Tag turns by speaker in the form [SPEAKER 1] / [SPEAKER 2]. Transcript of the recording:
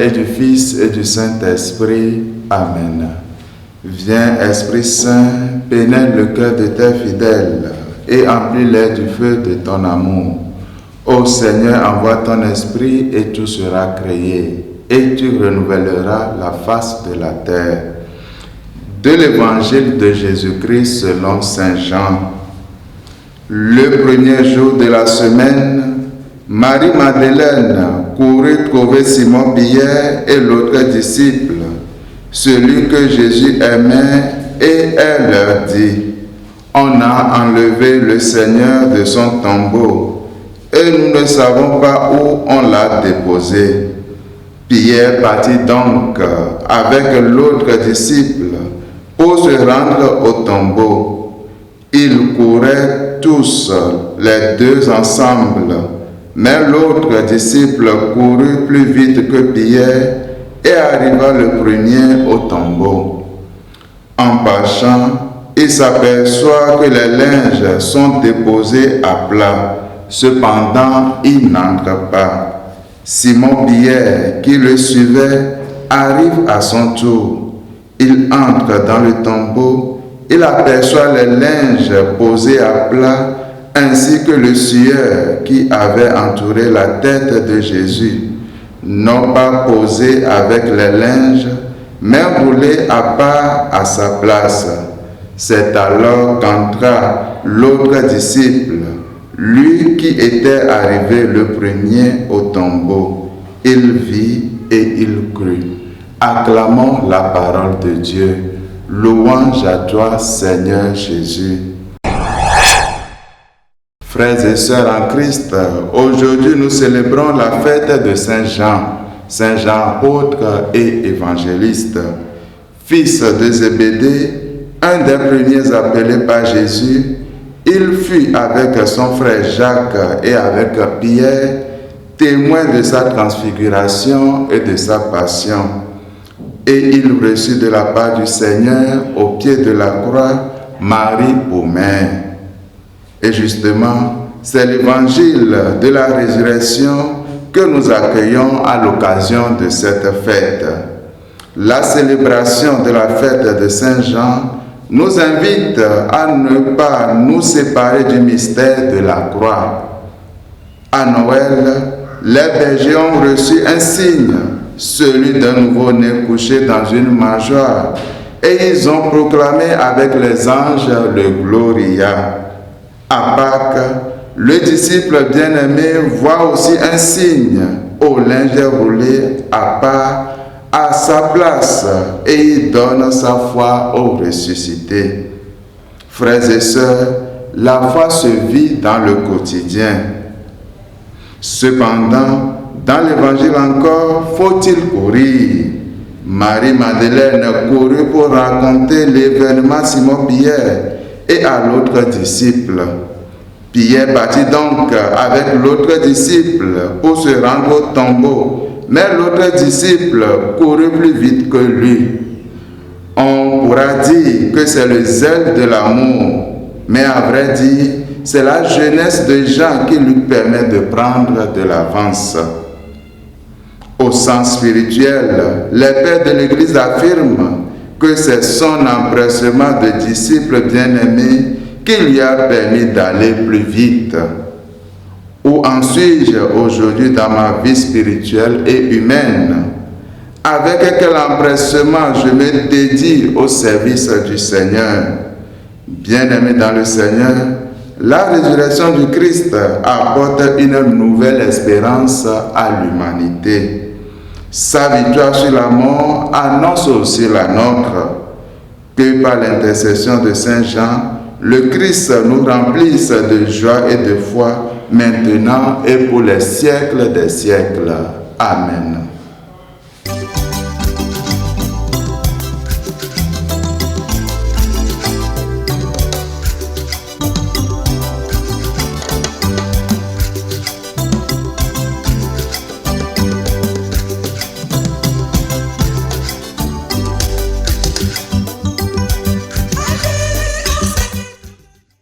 [SPEAKER 1] et du Fils et du Saint-Esprit. Amen. Viens, Esprit Saint, pénètre le cœur de tes fidèles et emplis-les du feu de ton amour. Ô Seigneur, envoie ton Esprit et tout sera créé, et tu renouvelleras la face de la terre. De l'Évangile de Jésus-Christ selon Saint Jean. Le premier jour de la semaine, Marie-Madeleine courut trouver Simon-Pierre et l'autre disciple, celui que Jésus aimait, et elle leur dit: On a enlevé le Seigneur de son tombeau, et nous ne savons pas où on l'a déposé. Pierre partit donc avec l'autre disciple pour se rendre au tombeau. Ils couraient tous les deux ensemble, mais l'autre disciple courut plus vite que Pierre et arriva le premier au tombeau. En marchant, il s'aperçoit que les linges sont déposés à plat. Cependant, il n'entre pas. Simon-Pierre, qui le suivait, arrive à son tour. Il entre dans le tombeau. Il aperçoit les linges posés à plat, ainsi que le suaire qui avait entouré la tête de Jésus, non pas posé avec les linges, mais roulé à part à sa place. C'est alors qu'entra l'autre disciple, lui qui était arrivé le premier au tombeau. Il vit et il crut. Acclamons la parole de Dieu. Louange à toi, Seigneur Jésus. Frères et sœurs en Christ, aujourd'hui nous célébrons la fête de Saint Jean apôtre et évangéliste, fils de Zébédée, un des premiers appelés par Jésus. Il fut avec son frère Jacques et avec Pierre, témoin de sa transfiguration et de sa passion. Et il reçut de la part du Seigneur, au pied de la croix, Marie pour mère. Et justement, c'est l'évangile de la résurrection que nous accueillons à l'occasion de cette fête. La célébration de la fête de Saint Jean nous invite à ne pas nous séparer du mystère de la croix. À Noël, les bergers ont reçu un signe, celui d'un nouveau-né couché dans une mangeoire, et ils ont proclamé avec les anges le Gloria. À Pâques, le disciple bien-aimé voit aussi un signe au linge roulé à part à sa place, et il donne sa foi au ressuscité. Frères et sœurs, la foi se vit dans le quotidien. Cependant, dans l'évangile encore, faut-il courir? Marie-Madeleine courut pour raconter l'événement Simon-Pierre et à l'autre disciple. Pierre partit donc avec l'autre disciple pour se rendre au tombeau, mais l'autre disciple courut plus vite que lui. On pourra dire que c'est le zèle de l'amour, mais à vrai dire, c'est la jeunesse de Jean qui lui permet de prendre de l'avance. Au sens spirituel, les pères de l'Église affirment que c'est son empressement de disciple bien-aimé qui lui a permis d'aller plus vite. Où en suis-je aujourd'hui dans ma vie spirituelle et humaine? Avec quel empressement je me dédie au service du Seigneur? Bien-aimé dans le Seigneur, la résurrection du Christ apporte une nouvelle espérance à l'humanité. Sa victoire sur la mort annonce aussi la nôtre. Que par l'intercession de Saint Jean, le Christ nous remplisse de joie et de foi, maintenant et pour les siècles des siècles. Amen.